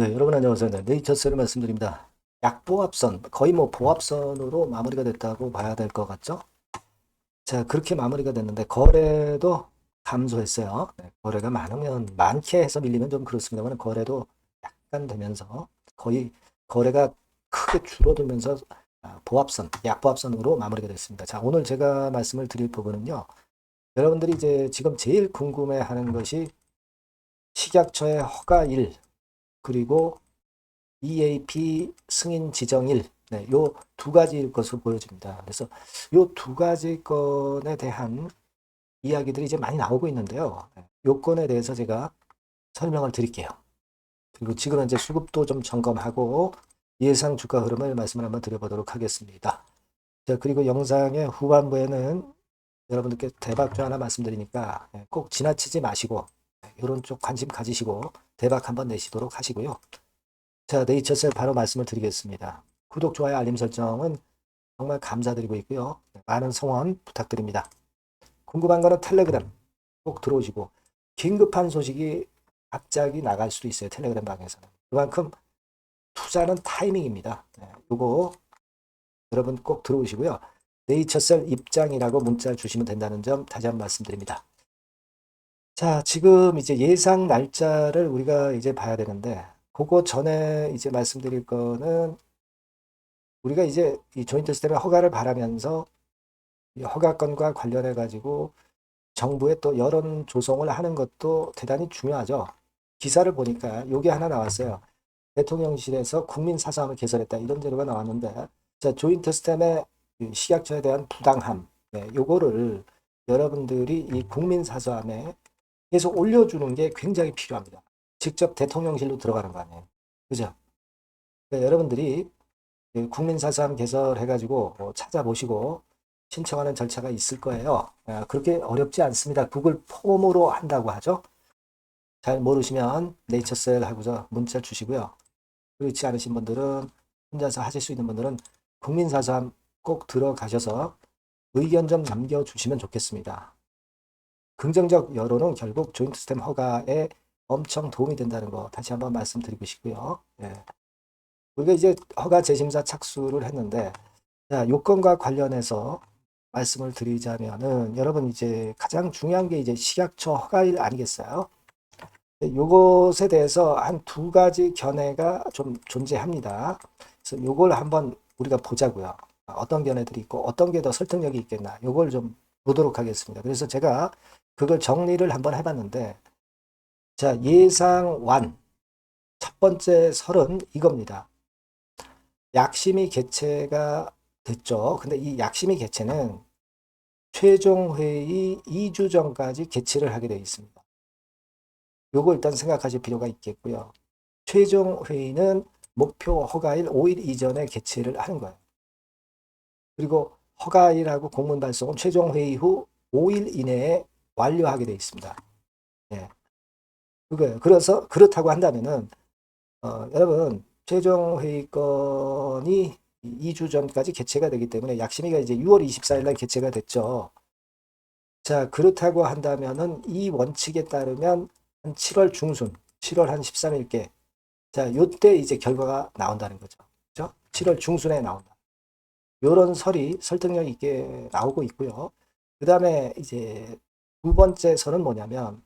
네, 여러분 안녕하세요. 네, 네이처셀을 말씀드립니다. 약보합선, 거의 뭐 보합선으로 마무리가 됐다고 봐야 될 것 같죠? 자, 그렇게 마무리가 됐는데 거래도 감소했어요. 네, 거래가 많게 해서 밀리면 좀 그렇습니다만 거래도 약간 되면서 거의 거래가 크게 줄어들면서 보합선, 약보합선으로 마무리가 됐습니다. 자, 오늘 제가 말씀을 드릴 부분은요. 여러분들이 이제 지금 제일 궁금해하는 것이 식약처의 허가일 그리고 EAP 승인 지정일, 네, 요 두 가지일 것으로 보여집니다. 그래서 요 두 가지 건에 대한 이야기들이 이제 많이 나오고 있는데요. 네, 요 건에 대해서 제가 설명을 드릴게요. 그리고 지금 현재 수급도 좀 점검하고 예상 주가 흐름을 말씀을 한번 드려보도록 하겠습니다. 자, 그리고 영상의 후반부에는 여러분들께 대박주 하나 말씀드리니까 꼭 지나치지 마시고 이런 쪽 관심 가지시고 대박 한번 내시도록 하시고요. 자, 네이처셀 바로 말씀을 드리겠습니다. 구독, 좋아요, 알림 설정은 정말 감사드리고 있고요. 많은 성원 부탁드립니다. 궁금한 거는 텔레그램 꼭 들어오시고 긴급한 소식이 갑자기 나갈 수도 있어요. 텔레그램 방에서는. 그만큼 투자는 타이밍입니다. 요거 여러분 꼭 들어오시고요. 네이처셀 입장이라고 문자 주시면 된다는 점 다시 한번 말씀드립니다. 자, 지금 이제 예상 날짜를 우리가 이제 봐야 되는데 그거 전에 이제 말씀드릴 거는 우리가 이제 이 조인트 스텝의 허가를 바라면서 이 허가건과 관련해 가지고 정부의 또 여론 조성을 하는 것도 대단히 중요하죠. 기사를 보니까 요게 하나 나왔어요. 대통령실에서 국민 사서함을 개설했다 이런 자료가 나왔는데 자, 조인트 스텝의 식약처에 대한 부당함 요거를 여러분들이 이 국민 사서함에 계속 올려주는 게 굉장히 필요합니다. 직접 대통령실로 들어가는 거 아니에요. 그죠? 그러니까 여러분들이 국민사서함 개설해가지고 찾아보시고 신청하는 절차가 있을 거예요. 그렇게 어렵지 않습니다. 구글 폼으로 한다고 하죠. 잘 모르시면 네이처셀 하고서 문자 주시고요. 그렇지 않으신 분들은 혼자서 하실 수 있는 분들은 국민사서함 꼭 들어가셔서 의견 좀 남겨주시면 좋겠습니다. 긍정적 여론은 결국 조인트 스템 허가에 엄청 도움이 된다는 거 다시 한번 말씀드리고 싶고요. 예. 우리가 이제 허가 재심사 착수를 했는데 자, 요건과 관련해서 말씀을 드리자면은 여러분 이제 가장 중요한 게 이제 식약처 허가일 아니겠어요? 요것에 대해서 한 두 가지 견해가 좀 존재합니다. 그래서 요걸 한번 우리가 보자고요. 어떤 견해들이 있고 어떤 게 더 설득력이 있겠나 요걸 좀 보도록 하겠습니다. 그래서 제가 그걸 정리를 한번 해봤는데 자, 예상완 첫 번째 설은 이겁니다. 약심이 개최가 됐죠. 근데 이 약심이 개최는 최종 회의 2주 전까지 개최를 하게 되어 있습니다. 요거 일단 생각하실 필요가 있겠고요. 최종 회의는 목표 허가일 5일 이전에 개최를 하는 거예요. 그리고 허가일하고 공문 발송은 최종 회의 후 5일 이내에 완료하게 되어 있습니다. 예. 그거예요. 그래서 그렇다고 한다면은 여러분 최종 회의건이 2주 전까지 개최가 되기 때문에 약심위가 이제 6월 24일 날 개최가 됐죠. 자, 그렇다고 한다면은 이 원칙에 따르면 한 7월 중순, 7월 한 13일께 자, 요때 이제 결과가 나온다는 거죠. 그죠? 7월 중순에 나온다. 요런 설이 설득력 있게 나오고 있고요. 그 다음에 이제 두 번째 설은 뭐냐면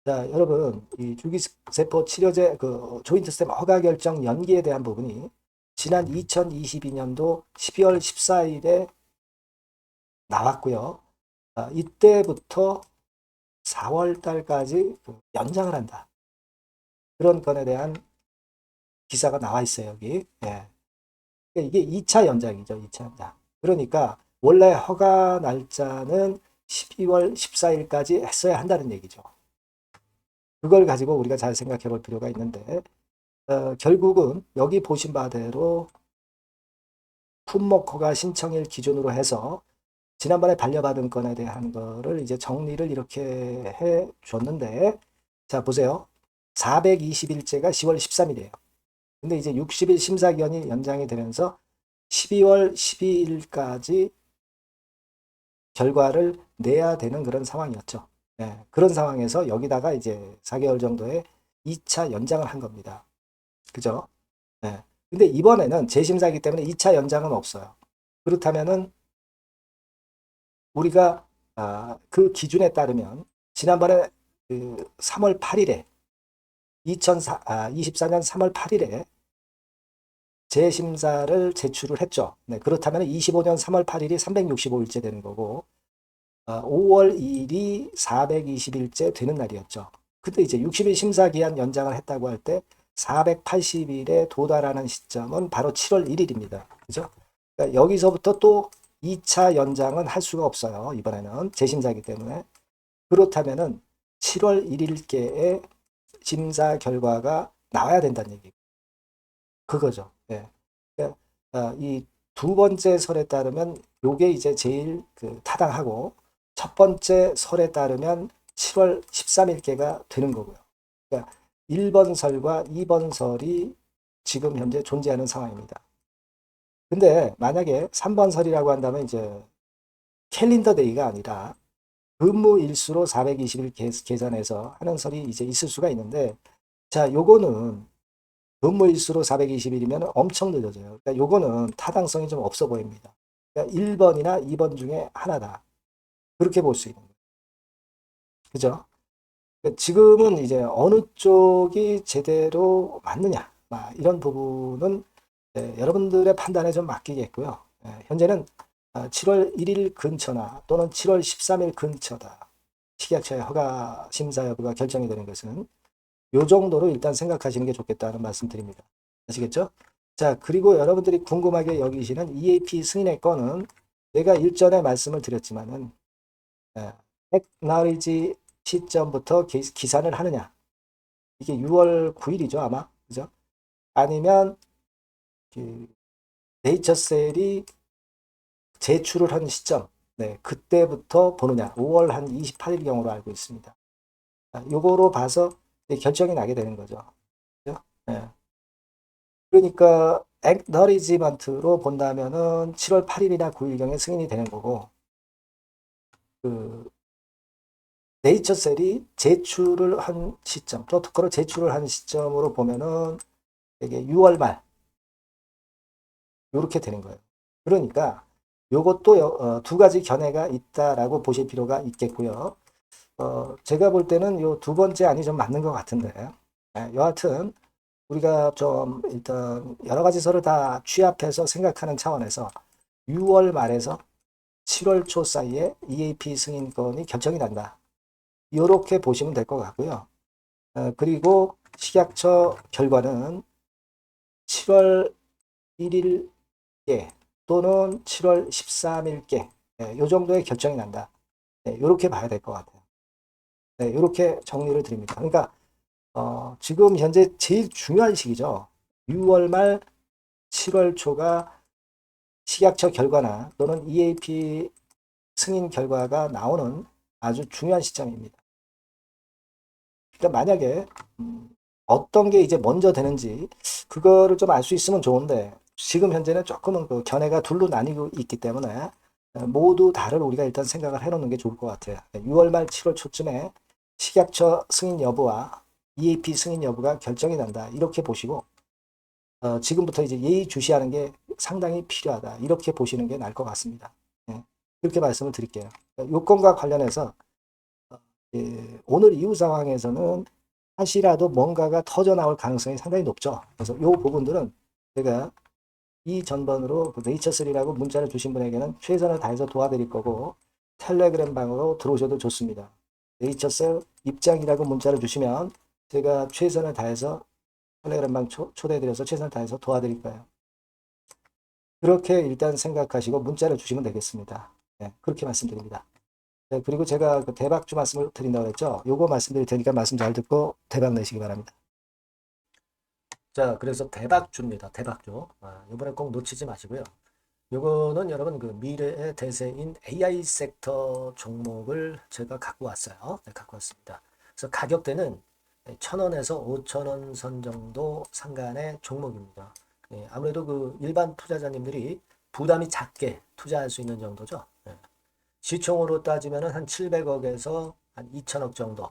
자, 여러분, 이 줄기세포 치료제 그 조인트 스템 허가 결정 연기에 대한 부분이 지난 2022년도 12월 14일에 나왔고요. 이때부터 4월 달까지 연장을 한다. 그런 건에 대한 기사가 나와 있어요, 여기. 예. 그러니까 이게 2차 연장이죠, 2차 연장. 그러니까 원래 허가 날짜는 12월 14일까지 했어야 한다는 얘기죠. 그걸 가지고 우리가 잘 생각해 볼 필요가 있는데 결국은 여기 보신 바대로 품목 허가 신청일 기준으로 해서 지난번에 반려받은 건에 대한 거를 이제 정리를 이렇게 해 줬는데 자 보세요. 420일째가 10월 13일이에요. 근데 이제 60일 심사기간이 연장이 되면서 12월 12일까지 결과를 내야 되는 그런 상황이었죠. 네, 그런 상황에서 여기다가 이제 4개월 정도의 2차 연장을 한 겁니다. 그죠? 네. 근데 이번에는 재심사이기 때문에 2차 연장은 없어요. 그렇다면은 우리가 그 기준에 따르면 지난번에 그 3월 8일에 2024년 3월 8일에 재심사를 제출을 했죠. 네, 그렇다면 25년 3월 8일이 365일째 되는 거고 5월 2일이 420일째 되는 날이었죠. 그때 이제 60일 심사 기한 연장을 했다고 할 때 480일에 도달하는 시점은 바로 7월 1일입니다. 그죠? 그러니까 여기서부터 또 2차 연장은 할 수가 없어요. 이번에는 재심사이기 때문에. 그렇다면은 7월 1일께의 심사 결과가 나와야 된다는 얘기. 그거죠. 예. 그러니까 이 두 번째 설에 따르면 요게 이제 제일 그 타당하고 첫 번째 설에 따르면 7월 13일께가 되는 거고요. 그러니까 1번 설과 2번 설이 지금 현재 존재하는 상황입니다. 근데 만약에 3번 설이라고 한다면 이제 캘린더 데이가 아니라 근무 일수로 420일 계산해서 하는 설이 이제 있을 수가 있는데 자, 요거는 근무일수로 420일이면 엄청 늦어져요. 그러니까 요거는 타당성이 좀 없어 보입니다. 그러니까 1번이나 2번 중에 하나다. 그렇게 볼 수 있는 거예요. 그죠? 그러니까 지금은 이제 어느 쪽이 제대로 맞느냐, 이런 부분은 여러분들의 판단에 좀 맡기겠고요. 현재는 7월 1일 근처나 또는 7월 13일 근처다. 식약처의 허가 심사 여부가 결정이 되는 것은 요 정도로 일단 생각하시는 게 좋겠다는 말씀 드립니다. 아시겠죠? 자, 그리고 여러분들이 궁금하게 여기시는 EAP 승인의 건은 제가 일전에 말씀을 드렸지만은 액나리지 시점부터 기산을 하느냐. 이게 6월 9일이죠, 아마. 그죠? 아니면 그 네이처셀이 제출을 한 시점. 네, 그때부터 보느냐. 5월 한 28일경으로 알고 있습니다. 요거로 봐서 결정이 나게 되는 거죠. 그죠? 네. 그러니까 액너리지먼트로 본다면은 7월 8일이나 9일경에 승인이 되는 거고 그 네이처셀이 제출을 한 시점, 프로토콜을 제출을 한 시점으로 보면은 이게 6월 말 이렇게 되는 거예요. 그러니까 요것도 두 가지 견해가 있다라고 보실 필요가 있겠고요. 제가 볼 때는 요 두 번째 안이 좀 맞는 것 같은데 여하튼 우리가 좀 일단 여러 가지 서를 다 취합해서 생각하는 차원에서 6월 말에서 7월 초 사이에 EAP 승인권이 결정이 난다. 이렇게 보시면 될 것 같고요. 그리고 식약처 결과는 7월 1일께 또는 7월 13일께 이 정도의 결정이 난다. 이렇게 봐야 될 것 같아요. 이렇게 정리를 드립니다. 그러니까 지금 현재 제일 중요한 시기죠. 6월 말 7월 초가 식약처 결과나 또는 EAP 승인 결과가 나오는 아주 중요한 시점입니다. 그러니까 만약에 어떤 게 이제 먼저 되는지 그거를 좀 알 수 있으면 좋은데 지금 현재는 조금은 그 견해가 둘로 나뉘고 있기 때문에 모두 다를 우리가 일단 생각을 해놓는 게 좋을 것 같아요. 6월 말 7월 초쯤에 식약처 승인 여부와 EAP 승인 여부가 결정이 난다. 이렇게 보시고 지금부터 이제 예의주시하는 게 상당히 필요하다. 이렇게 보시는 게 나을 것 같습니다. 그렇게 말씀을 드릴게요. 요건과 관련해서 오늘 이후 상황에서는 한시라도 뭔가가 터져 나올 가능성이 상당히 높죠. 그래서 이 부분들은 제가 이 전번으로 그 네이처3라고 문자를 주신 분에게는 최선을 다해서 도와드릴 거고 텔레그램 방으로 들어오셔도 좋습니다. 네이처셀 입장이라고 문자를 주시면 제가 최선을 다해서 텔레그램 방 초대해드려서 최선을 다해서 도와드릴 거예요. 그렇게 일단 생각하시고 문자를 주시면 되겠습니다. 네, 그렇게 말씀드립니다. 네, 그리고 제가 그 대박주 말씀을 드린다고 했죠. 요거 말씀드릴 테니까 말씀 잘 듣고 대박 내시기 바랍니다. 자, 그래서 대박주입니다. 대박주. 이번에 꼭 놓치지 마시고요. 요거는 여러분 그 미래의 대세인 AI 섹터 종목을 제가 갖고 왔어요. 네, 갖고 왔습니다. 그래서 가격대는 1,000원에서 5,000원 선 정도 상간의 종목입니다. 아무래도 그 일반 투자자님들이 부담이 작게 투자할 수 있는 정도죠. 시총으로 따지면 한 700억에서 한 2천억 정도.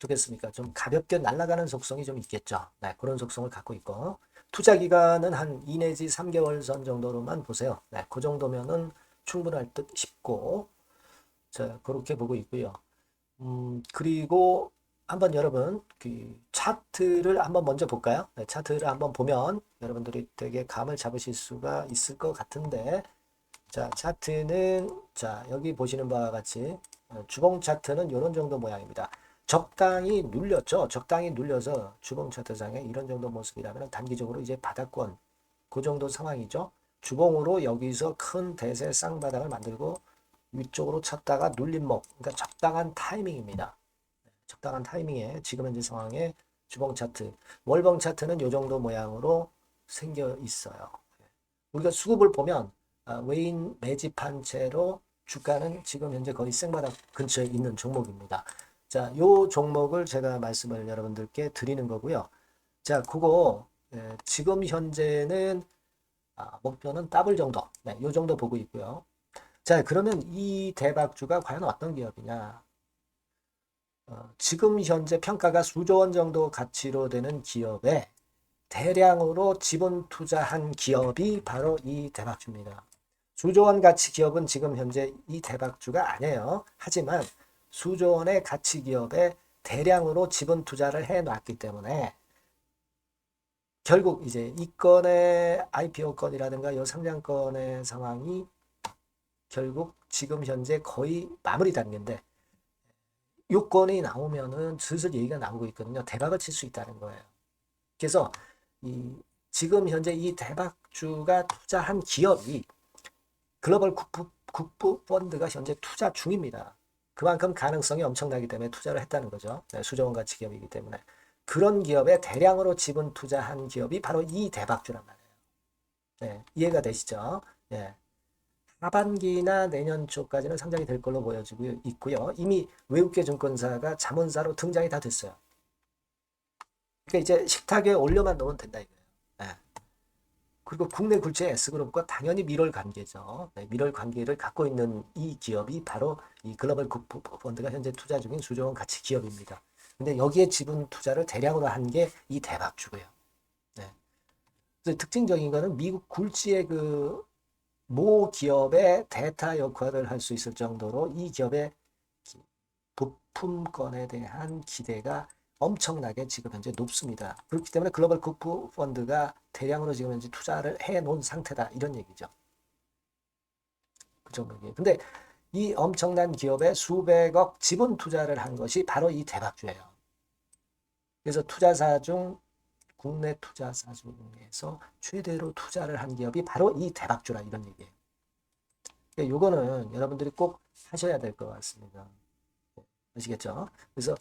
어떻겠습니까? 좀 가볍게 날아가는 속성이 좀 있겠죠. 네, 그런 속성을 갖고 있고 투자 기간은 한 2 내지 3개월 선 정도로만 보세요. 네, 그 정도면은 충분할 듯 싶고 자, 그렇게 보고 있고요. 그리고 한번 여러분 그 차트를 한번 먼저 볼까요? 네, 차트를 한번 보면 여러분들이 되게 감을 잡으실 수가 있을 것 같은데 자, 차트는 자, 여기 보시는 바와 같이 주봉 차트는 이런 정도 모양입니다. 적당히 눌렸죠. 적당히 눌려서 주봉 차트상에 이런 정도 모습이라면 단기적으로 이제 바닥권 그 정도 상황이죠. 주봉으로 여기서 큰 대세 쌍바닥을 만들고 위쪽으로 쳤다가 눌림목 그러니까 적당한 타이밍입니다. 적당한 타이밍에 지금 현재 상황에 주봉 차트 월봉 차트는 이 정도 모양으로 생겨 있어요. 우리가 수급을 보면 외인 매집한 채로 주가는 지금 현재 거의 생바닥 근처에 있는 종목입니다. 자, 요 종목을 제가 말씀을 여러분들께 드리는 거고요. 자, 그거 지금 현재는 목표는 더블 정도, 네, 요 정도 보고 있고요. 자, 그러면 이 대박주가 과연 어떤 기업이냐? 지금 현재 평가가 수조 원 정도 가치로 되는 기업에 대량으로 지분 투자한 기업이 바로 이 대박주입니다. 수조 원 가치 기업은 지금 현재 이 대박주가 아니에요. 하지만 수조 원의 가치 기업에 대량으로 지분 투자를 해 놨기 때문에 결국 이제 이 건의 IPO 건이라든가 이 상장건의 상황이 결국 지금 현재 거의 마무리 단계인데 요건이 나오면은 슬슬 얘기가 나오고 있거든요. 대박을 칠 수 있다는 거예요. 그래서 이 지금 현재 이 대박주가 투자한 기업이 글로벌 국부 펀드가 현재 투자 중입니다. 그만큼 가능성이 엄청나기 때문에 투자를 했다는 거죠. 네, 수조원 가치 기업이기 때문에. 그런 기업에 대량으로 지분 투자한 기업이 바로 이 대박주란 말이에요. 네, 이해가 되시죠? 네. 하반기나 내년 초까지는 상장이 될 걸로 보여지고 있고요. 이미 외국계 증권사가 자문사로 등장이 다 됐어요. 그러니까 이제 식탁에 올려만 놓으면 된다 이거예요. 네. 그리고 국내 굴지의 S그룹과 당연히 밀월 관계죠. 네, 밀월 관계를 갖고 있는 이 기업이 바로 이 글로벌 국부 펀드가 현재 투자 중인 수조 원 가치 기업입니다. 근데 여기에 지분 투자를 대량으로 한 게 이 대박주고요. 네. 그래서 특징적인 거는 미국 굴지의 그 모 기업의 대타 역할을 할 수 있을 정도로 이 기업의 부품권에 대한 기대가 엄청나게 지금 현재 높습니다. 그렇기 때문에 글로벌 국부 펀드가 대량으로 지금 현재 투자를 해 놓은 상태다. 이런 얘기죠. 그 정도예요. 근데 이 엄청난 기업에 수백억 지분 투자를 한 것이 바로 이 대박주예요. 그래서 투자사 중 국내 투자사 중에서 최대로 투자를 한 기업이 바로 이 대박주라 이런 얘기예요. 요거는 여러분들이 꼭 하셔야 될 것 같습니다. 아시겠죠? 그래서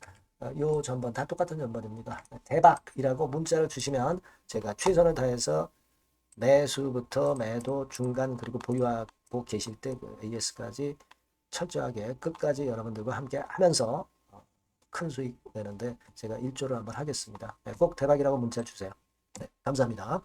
요 전번 다 똑같은 전번입니다. 대박이라고 문자를 주시면 제가 최선을 다해서 매수부터 매도 중간 그리고 보유하고 계실 때 그 AS까지 철저하게 끝까지 여러분들과 함께 하면서 큰 수익 내는데 제가 일조를 한번 하겠습니다. 네, 꼭 대박이라고 문자 주세요. 네, 감사합니다.